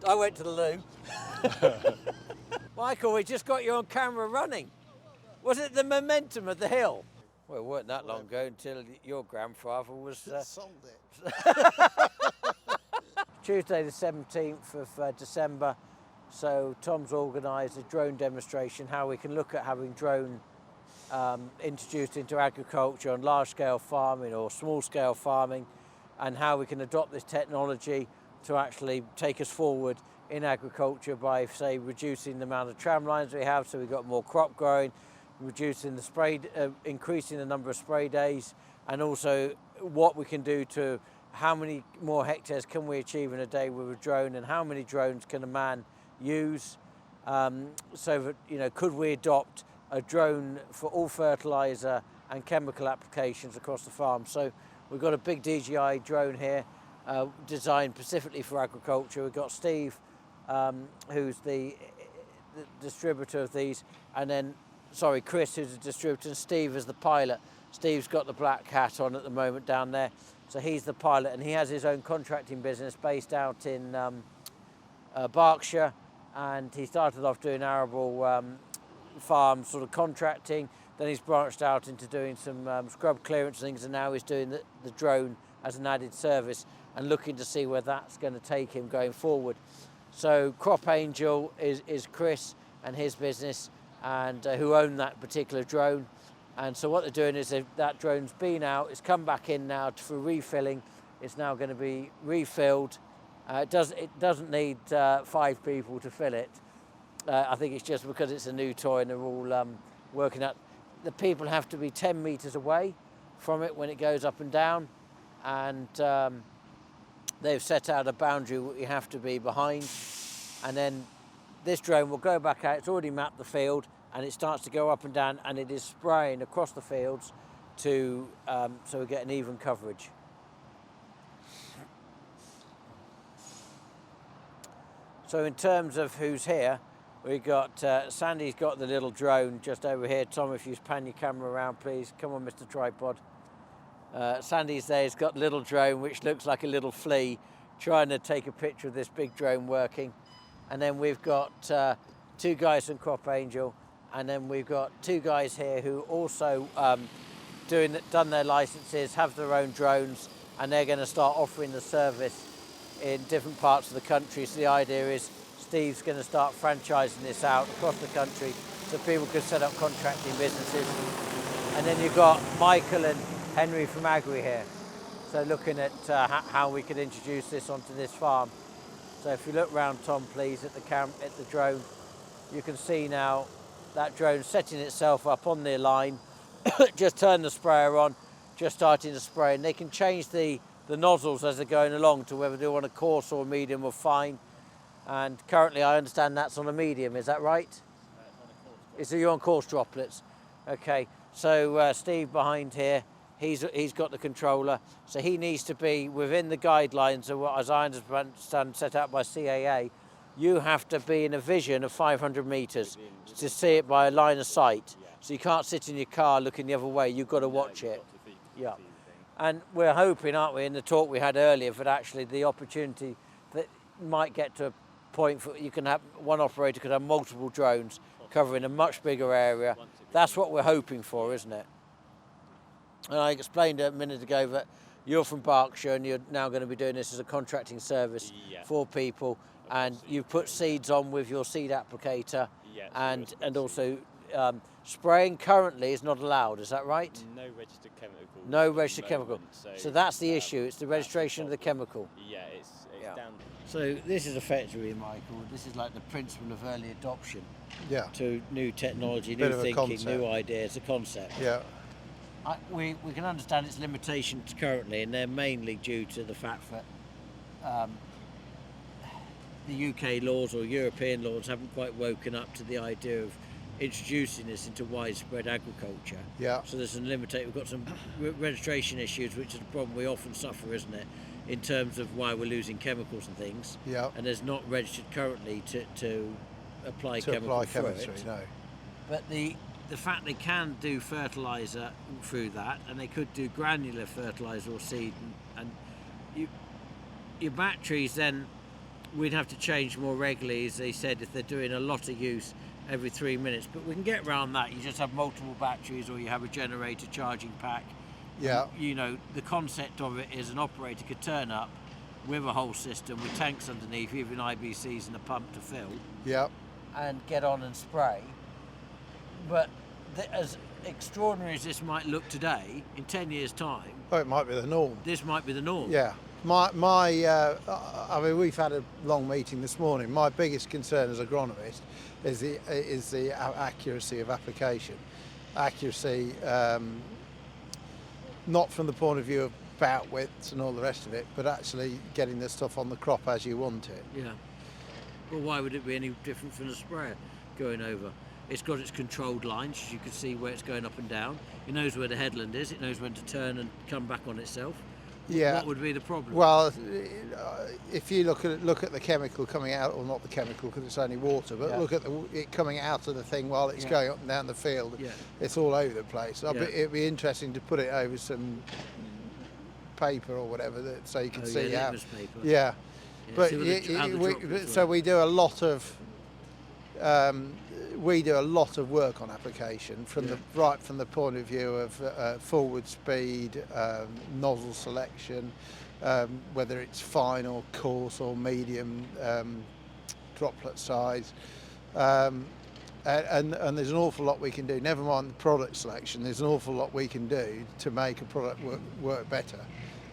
I went to the loo. Michael, we just got you on camera running. Was it the momentum of the hill? Well, it weren't that long ago until your grandfather was... Sold it. Tuesday the 17th of December, so Tom's organised a drone demonstration, how we can look at having drone introduced into agriculture on large-scale farming or small-scale farming, and how we can adopt this technology to actually take us forward in agriculture by, say, reducing the amount of tram lines we have, so we've got more crop growing, reducing the spray, increasing the number of spray days, and also what we can do to how many more hectares can we achieve in a day with a drone, and how many drones can a man use, so that, you know, could we adopt a drone for all fertiliser and chemical applications across the farm. So we've got a big DJI drone here, designed specifically for agriculture. We've got Steve, who's the distributor of these, and then, sorry, Chris, who's the distributor, and Steve is the pilot. Steve's got the black hat on at the moment down there. So he's the pilot, and he has his own contracting business based out in Berkshire, and he started off doing arable farm sort of contracting, then he's branched out into doing some scrub clearance things, and now he's doing the drone as an added service and looking to see where that's going to take him going forward. So Crop Angel is Chris and his business, and who own that particular drone. And so what they're doing is that drone's been out, it's come back in now for refilling. It's now going to be refilled. It doesn't need 5 people to fill it. I think it's just because it's a new toy and they're all working out. The people have to be 10 metres away from it when it goes up and down. And they've set out a boundary what you have to be behind. And then this drone will go back out, it's already mapped the field, and it starts to go up and down, and it is spraying across the fields to so we get an even coverage. So in terms of who's here, we've got Sandy's got the little drone just over here. Tom, if you pan your camera around, please. Come on, Mr. Tripod. Sandy's there, he's got the little drone, which looks like a little flea, trying to take a picture of this big drone working. And then we've got 2 guys from Crop Angel, and then we've got 2 guys here who also done their licenses, have their own drones, and they're going to start offering the service in different parts of the country. So the idea is Steve's going to start franchising this out across the country so people can set up contracting businesses. And then you've got Michael and Henry from Agri here. So looking at how we could introduce this onto this farm. So if you look round, Tom, please, at the drone, you can see now that drone setting itself up on the line. Just turn the sprayer on, just starting to spray, and they can change the nozzles as they're going along to whether they want a coarse or medium or fine. And currently I understand that's on a medium, is that right? Is it you're on coarse droplets? Okay, so Steve behind here, he's got the controller, so he needs to be within the guidelines of what, as I understand, set out by CAA. You have to be in a vision of 500 metres to see it by a line of sight. So you can't sit in your car looking the other way, you've got to watch it. Yeah. And we're hoping, aren't we, in the talk we had earlier, that actually the opportunity that might get to a point for you can have one operator could have multiple drones covering a much bigger area. That's what we're hoping for, isn't it? And I explained a minute ago that you're from Berkshire and you're now going to be doing this as a contracting service for people, and you've put seeds on with your seed applicator, and also spraying currently is not allowed, is that right? No registered chemical. No registered chemical. So that's the issue, it's the registration of the chemical. Yeah, it's down. So this is effectively, Michael, this is like the principle of early adoption to new technology, new thinking, new ideas, a concept. Yeah. We can understand its limitations currently, and they're mainly due to the fact that the UK laws or European laws haven't quite woken up to the idea of introducing this into widespread agriculture. Yeah. So there's some limitation. We've got some registration issues, which is a problem we often suffer, isn't it, in terms of why we're losing chemicals and things. Yeah. And there's not registered currently to apply chemistry, no. But the fact they can do fertiliser through that, and they could do granular fertiliser or seed, and your batteries then we'd have to change more regularly, as they said, if they're doing a lot of use every 3 minutes. But we can get around that. You just have multiple batteries, or you have a generator charging pack. Yeah. You know, the concept of it is an operator could turn up with a whole system with tanks underneath, even IBCs and a pump to fill, Yeah. and get on and spray. But as extraordinary as this might look today, in 10 years' time, Oh, it might be the norm. this might be the norm. Yeah. I mean, we've had a long meeting this morning. My biggest concern as agronomist is the accuracy of application. Accuracy, not from the point of view of bout widths and all the rest of it, but actually getting the stuff on the crop as you want it. Yeah. Well, why would it be any different from the sprayer going over? It's got its controlled lines, as you can see where it's going up and down. It knows where the headland is. It knows when to turn and come back on itself. Yeah. What would be the problem? Well, if you look at the chemical coming out, or not the chemical because it's only water, but Yeah. look at it coming out of the thing while it's Yeah. going up and down the field. Yeah. It's all over the place. Yeah. It'd be interesting to put it over some paper or whatever, so you can see how. litmus paper. Yeah. Yeah, But see what how the droplets so work. we do a lot of work on application from Yeah. from the point of view of forward speed, nozzle selection, whether it's fine or coarse or medium, droplet size, and there's an awful lot we can do. Never mind the product selection. There's an awful lot we can do to make a product work better.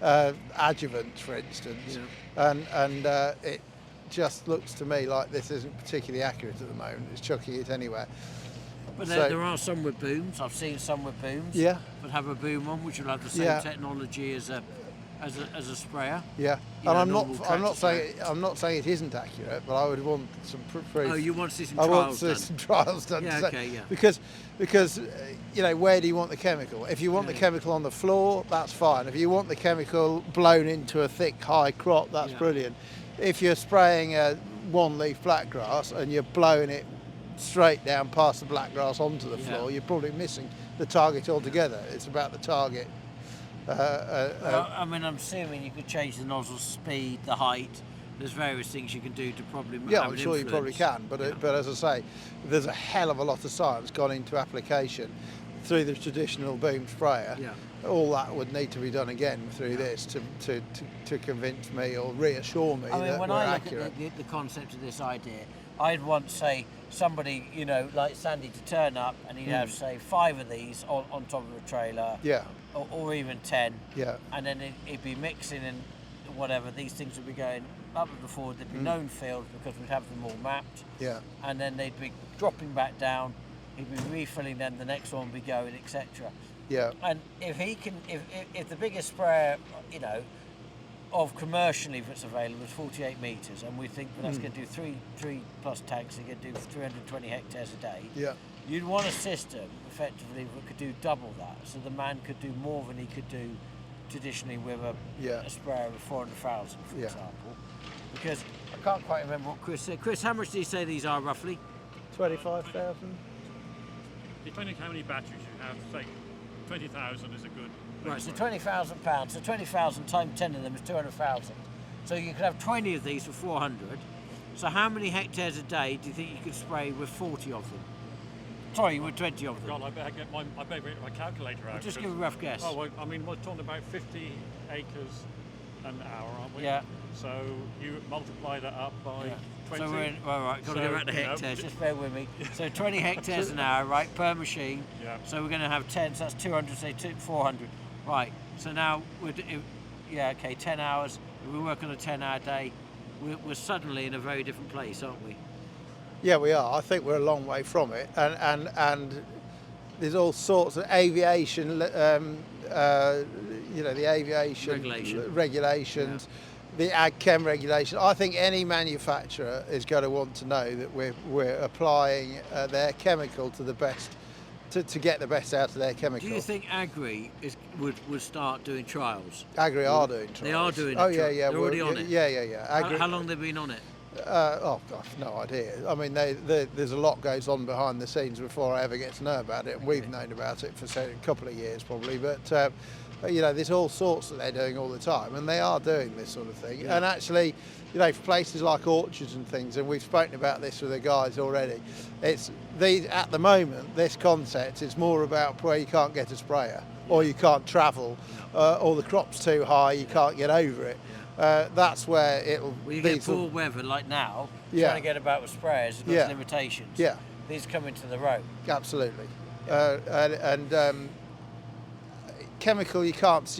Adjuvants, for instance, and it just looks to me like this isn't particularly accurate at the moment. It's chucking it anywhere. But So- there are some with booms. I've seen some with booms. Yeah. But have a boom on, which will have the same Yeah. technology as a sprayer. Yeah, You and know, I'm normal not tractor saying it isn't accurate, but I would want some proof. Oh, you want to see some I want trials to see done? some trials done. Yeah, to okay, yeah. Because where do you want the chemical? If you want the chemical on the floor, that's fine. If you want the chemical blown into a thick, high crop, that's Yeah. brilliant. If you're spraying a one-leaf blackgrass and you're blowing it straight down past the blackgrass onto the Yeah. floor, you're probably missing the target altogether. It's about the target. Well, I mean, I'm assuming you could change the nozzle speed, the height. There's various things you can do to probably Yeah, have I'm an sure you probably influence. can, but as I say, there's a hell of a lot of science gone into application through the traditional boom sprayer. Yeah. All that would need to be done again through this to convince me or reassure me I mean, that when we're I look accurate. at the concept of this idea, I'd want, say, somebody, like Sandy to turn up and he'd have, say, 5 of these on top of a trailer. Yeah, Or even 10. yeah, And then it'd be mixing and whatever. These things would be going up and forward. There'd be known fields because we'd have them all mapped. yeah, And then they'd be dropping back down. He'd be refilling them. The next one would be going, etc. yeah, And if he can, if the biggest sprayer, of commercially if it's available is 48 metres, and we think that's going to do three plus tanks, and going to do 320 hectares a day. yeah, You'd want a system effectively that could do double that, so the man could do more than he could do traditionally with Yeah. a sprayer of 400,000, for Yeah. example. Because I can't quite remember what Chris said. Chris, how much did he say these are roughly? 25,000. Depending how many batteries you have, say 20,000 is a good. Right, so £20,000. So 20,000 times 10 of them is 200,000. So you could have 20 of these for 400. So how many hectares a day do you think you could spray with 40 of them? Sorry, with 20 of them. God, I better get my calculator out. Just because- give a rough guess. Oh, well, I mean, we're talking about 50 acres an hour, aren't we? Yeah. So you multiply that up by Yeah. 20. So we're in, all right, got to So, go back to you know, hectares, just bear with me. So 20 hectares an hour, right, per machine. Yeah. So we're going to have 10, so that's 200, say 400. Right, so now, 10 hours. If we work on a 10-hour day, we're suddenly in a very different place, aren't we? Yeah, we are. I think we're a long way from it, and there's all sorts of aviation, the aviation regulations, the ag chem regulation. I think any manufacturer is going to want to know that we're applying their chemical to the best, to get the best out of their chemical. Do you think Agri would start doing trials? Agri are doing trials? They are doing Oh the yeah, trials. yeah. They're already on it? Yeah. Agri, How long have they been on it? oh gosh, no idea. I mean, there's a lot goes on behind the scenes before I ever get to know about it, and we've known about it for say, a couple of years probably. But You know, there's all sorts that they're doing all the time, and they are doing this sort of thing. Yeah. And actually, you know, for places like orchards and things, and we've spoken about this with the guys already, at the moment, this concept is more about where you can't get a sprayer, or you can't travel, or the crop's too high, you can't get over it. That's where it'll Well, you be. get poor weather like now, Yeah. trying to get about with sprayers, there's Yeah. limitations. Yeah. These come into the road. Absolutely. Chemical, you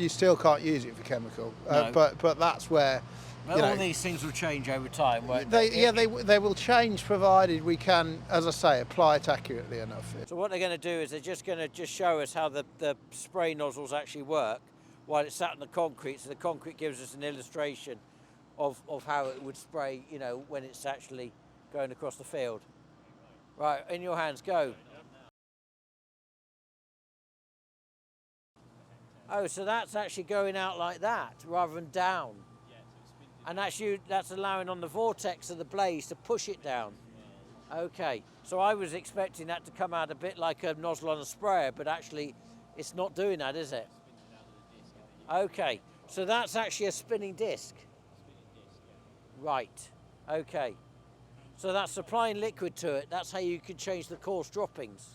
still can't use it for chemical. No. But that's where, But you all know, these things will change over time, won't they will change provided we can, as I say, apply it accurately enough. So what they're going to do is they're just going to show us how the spray nozzles actually work while it's sat on the concrete. So the concrete gives us an illustration of how it would spray, you know, when it's actually going across the field. Right, in your hands, go. Oh, so that's actually going out like that rather than down. And that's allowing on the vortex of the blaze to push it down. Okay, so I was expecting that to come out a bit like a nozzle on a sprayer, but actually it's not doing that, is it? Okay, so that's actually a spinning disc. Right, okay. So that's supplying liquid to it. That's how you can change the coarse droppings.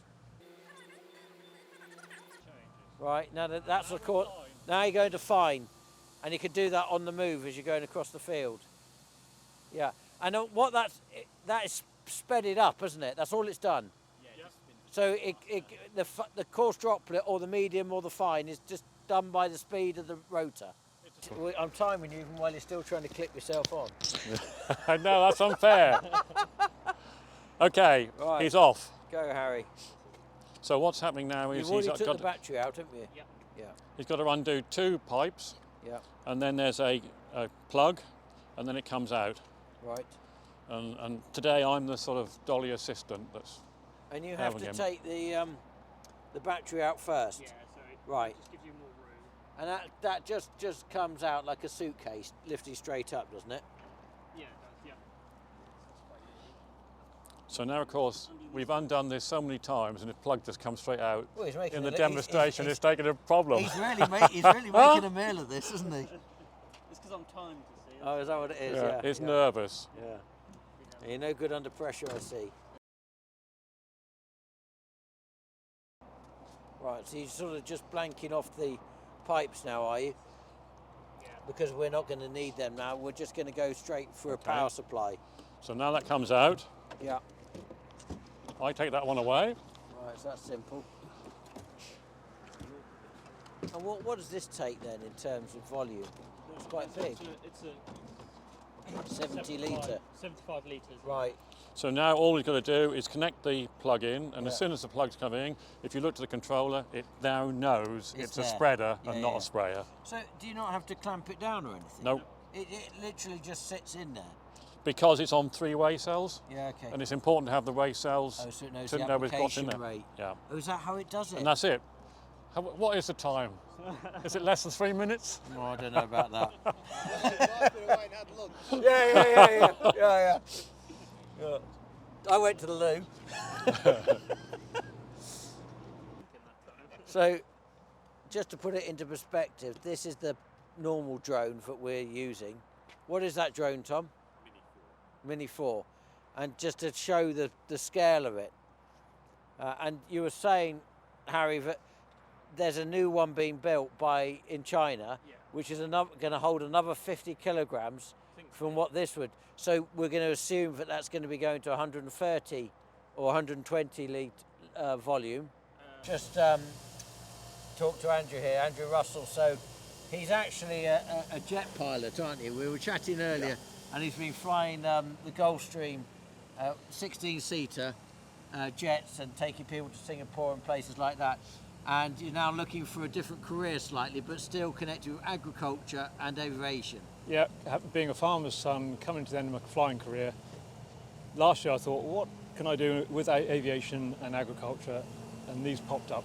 Right, now that's the course. Now you're going to fine, and you can do that on the move as you're going across the field. Yeah, and what that is sped it up, isn't it? That's all it's done. Yeah. So the coarse droplet or the medium or the fine is just done by the speed of the rotor. I'm timing you even while you're still trying to clip yourself on. No, that's unfair. Okay, Right. he's off. Go, Harry. So what's happening now is You've already took the battery out, haven't you? Yep. Yeah. he's got to undo 2 pipes, Yeah. and then there's a plug, and then it comes out. Right. And today I'm the sort of dolly assistant that's And you have having to him. take the battery out first. Yeah, so it Right. just gives you more room. And that just comes out like a suitcase, lifting straight up, doesn't it? Yeah, it does, yeah. So now, of course, we've undone this so many times, and the plug just comes straight out. Well, he's making In the a li- demonstration, he's- it's taken a problem. He's really making a meal of this, isn't he? It's because I'm timed, you see. Oh, is that what it is? Yeah, Yeah. it's nervous. Yeah. You're no good under pressure, I see. Right, so you're sort of just blanking off the pipes now, are you? Yeah. Because we're not going to need them now. We're just going to go straight for a Okay. power supply. So now that comes out, Yeah. I take that one away. Right, so that's simple. And what does this take then in terms of volume? It's quite big. It's a 70 litre. 75 litres. Right. So now all we've got to do is connect the plug in, and Yeah. as soon as the plug's coming in, if you look to the controller, it now knows It's it's a there. spreader Yeah, and not yeah. a sprayer. So do you not have to clamp it down or anything? Nope. It literally just sits in there. Because it's on 3 way cells, Yeah, okay. and it's important to have the way cells Oh, so it knows to the know what's in application there. rate. Yeah, Oh, is that how it does it? and that's it. What is the time? Is it less than 3 minutes? No, I don't know about that. Yeah. Yeah. I went to the loo. So, just to put it into perspective, this is the normal drone that we're using. What is that drone, Tom? Mini 4. And just to show the scale of it. And you were saying, Harry, that there's a new one being built in China, Yeah. which is going to hold another 50 kilograms from what this would. So we're going to assume that that's going to be going to 130 or 120 litre volume. Just talk to Andrew here, Andrew Russell. So he's actually a jet pilot, aren't you? We were chatting earlier, and he's been flying the Gulfstream 16-seater jets and taking people to Singapore and places like that. And you're now looking for a different career slightly, but still connected with agriculture and aviation. Yeah, being a farmer's son, coming to the end of my flying career, last year I thought, what can I do with aviation and agriculture? And these popped up.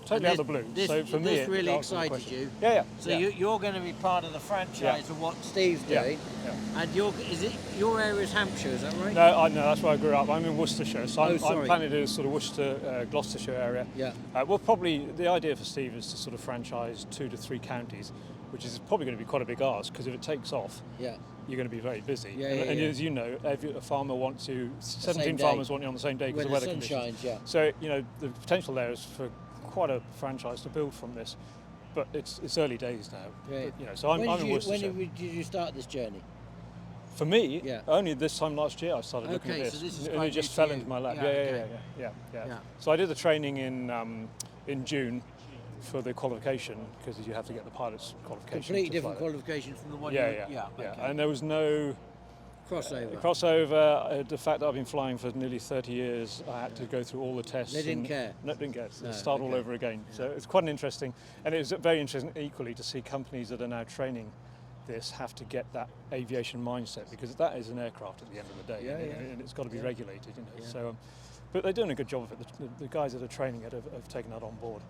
totally out of the blue. So for me, this really it answers the excited question. you. Yeah, yeah. So yeah. you're going to be part of the franchise of what Steve's Yeah, doing, yeah. and is it your area is Hampshire? Is that right? No, that's where I grew up. I'm in Worcestershire, so I'm sorry. planning to do sort of Worcester, Gloucestershire area. Yeah. Well, probably the idea for Steve is to sort of franchise 2 to 3 counties, which is probably going to be quite a big ask because if it takes off, Yeah. you're going to be very busy. Yeah, and yeah. as you know, a farmer wants you. 17 same day. farmers want you on the same day because When of the weather sun conditions. shines, yeah. So the potential there is for quite a franchise to build from this, but it's early days now. Yeah. But, so I'm in Worcestershire. When did you start this journey? For me, Yeah. only this time last year I started looking at Okay, this, so this is and quite it just new to fell you. into my lap. Yeah, Yeah, okay. yeah. Yeah. So I did the training in June for the qualification because you have to get the pilot's qualification. Completely to different fly qualification from the one Yeah, you yeah. okay. And there was no Crossover. crossover. The fact that I've been flying for nearly 30 years, I had to go through all the tests. They didn't and- care? No, didn't care. No, Start all okay. over again. So it's quite an interesting, and it was very interesting equally to see companies that are now training this have to get that aviation mindset because that is an aircraft at the end of the day, Yeah, and, yeah. and it's got to be Yeah. regulated. Yeah. So, but they're doing a good job of it. The guys that are training it have taken that on board.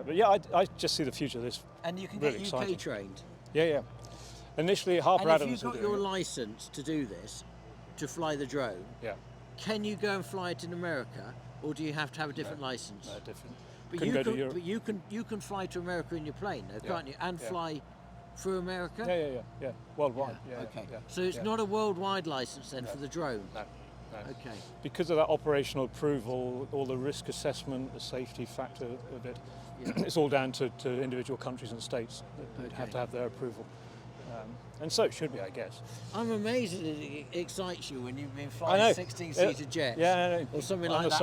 But yeah, I just see the future of this. And you can Really get UK exciting. trained. Yeah. Initially, Harper And if Adams. you've got your license to do this, to fly the drone, Yeah, can you go and fly it in America, or do you have to have a different license? no, different. But Couldn't you go to can, Europe. but you can fly to America in your plane, though, Yeah, can't you? And yeah. fly through America. Yeah. Worldwide. Yeah. Okay. Yeah. So it's yeah. not a worldwide license then for the drone. No. Okay. Because of that operational approval, all the risk assessment, the safety factor of it, Yeah. it's all down to individual countries and states that have Okay. to have their approval. And so it should be, I guess. I'm amazed that it excites you when you've been I know. flying 16-seater jets. Yeah, I know. Or something I'm like the that.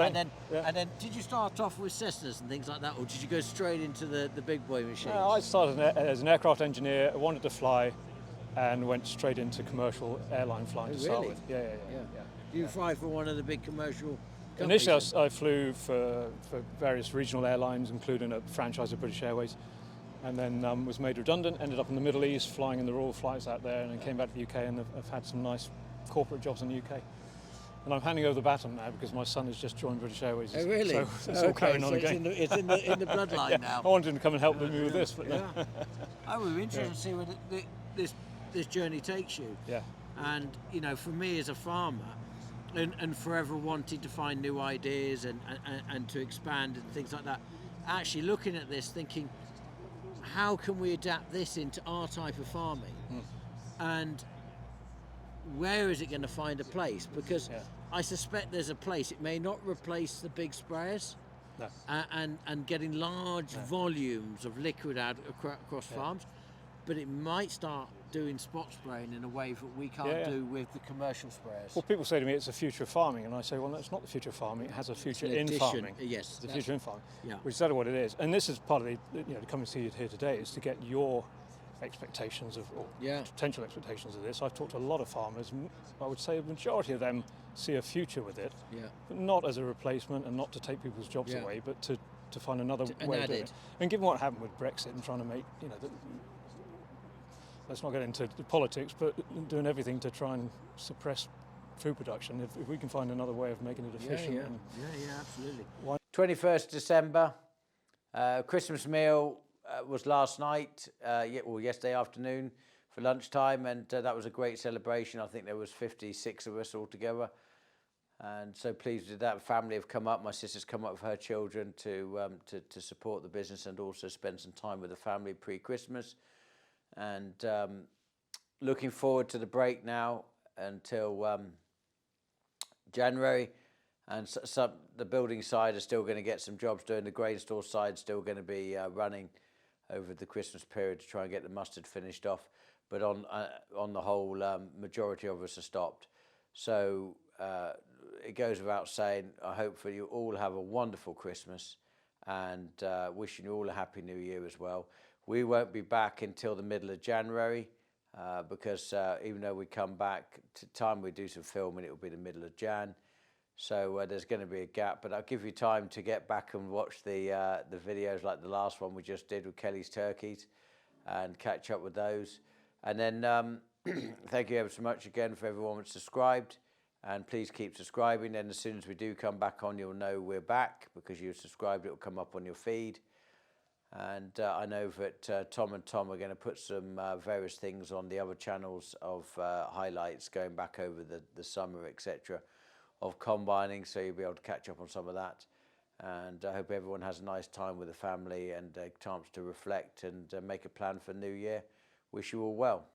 same. And then, did you start off with Cessnas and things like that, or did you go straight into the big boy machines? I started as an aircraft engineer, I wanted to fly, and went straight into commercial airline flying Oh, to start really? with. Yeah. Do you fly for one of the big commercial companies? Initially, then? I flew for various regional airlines, including a franchise of British Airways, and then was made redundant, ended up in the Middle East, flying in the Royal flights out there, and then came back to the UK, and I've had some nice corporate jobs in the UK. And I'm handing over the baton now because my son has just joined British Airways. Oh, really? So it's all carrying on so again. It's in the bloodline Yeah, now. I wanted him to come and help me with this, but no. Yeah. I would be interested to see where this journey takes you. Yeah. And for me as a farmer, and forever wanting to find new ideas and to expand and things like that, actually looking at this, thinking, how can we adapt this into our type of farming, and where is it going to find a place? Because Yeah. I suspect there's a place. It may not replace the big sprayers. No. And getting large volumes of liquid out across farms, but it might start doing spot spraying in a way that we can't Yeah. do with the commercial sprayers. Well, people say to me it's the future of farming, and I say, well, that's not the future of farming. It has a future an in addition. farming. Yes, It's the that's- future in farming, yeah. which is exactly what it is. And this is part of the to come and see it here today is to get your expectations of, or Yeah. potential expectations of this. I've talked to a lot of farmers. I would say a majority of them see a future with it, Yeah. but not as a replacement and not to take people's jobs Yeah. away, but to find another And way of doing added. it. And given what happened with Brexit and trying to make, let's not get into the politics, but doing everything to try and suppress food production. If we can find another way of making it efficient, and Yeah, absolutely. 21st December, Christmas meal was last night, yesterday afternoon for lunchtime, and that was a great celebration. I think there was 56 of us all together, and so pleased with that. Family have come up. My sister's come up with her children to support the business and also spend some time with the family pre-Christmas, and looking forward to the break now until January. And the building side are still going to get some jobs doing. The grain store side still going to be running over the Christmas period to try and get the mustard finished off. But on the whole, majority of us are stopped. So it goes without saying, I hope for you all have a wonderful Christmas, and wishing you all a happy New Year as well. We won't be back until the middle of January because even though we come back, to time we do some filming, it will be the middle of Jan. So there's going to be a gap, but I'll give you time to get back and watch the videos like the last one we just did with Kelly's turkeys and catch up with those. And then thank you ever so much again for everyone that's subscribed, and please keep subscribing. Then as soon as we do come back on, you'll know we're back because you've subscribed. It will come up on your feed. And I know that Tom and Tom are going to put some various things on the other channels of highlights going back over the summer, etc., of combining, so you'll be able to catch up on some of that. And I hope everyone has a nice time with the family and a chance to reflect and make a plan for New Year. Wish you all well.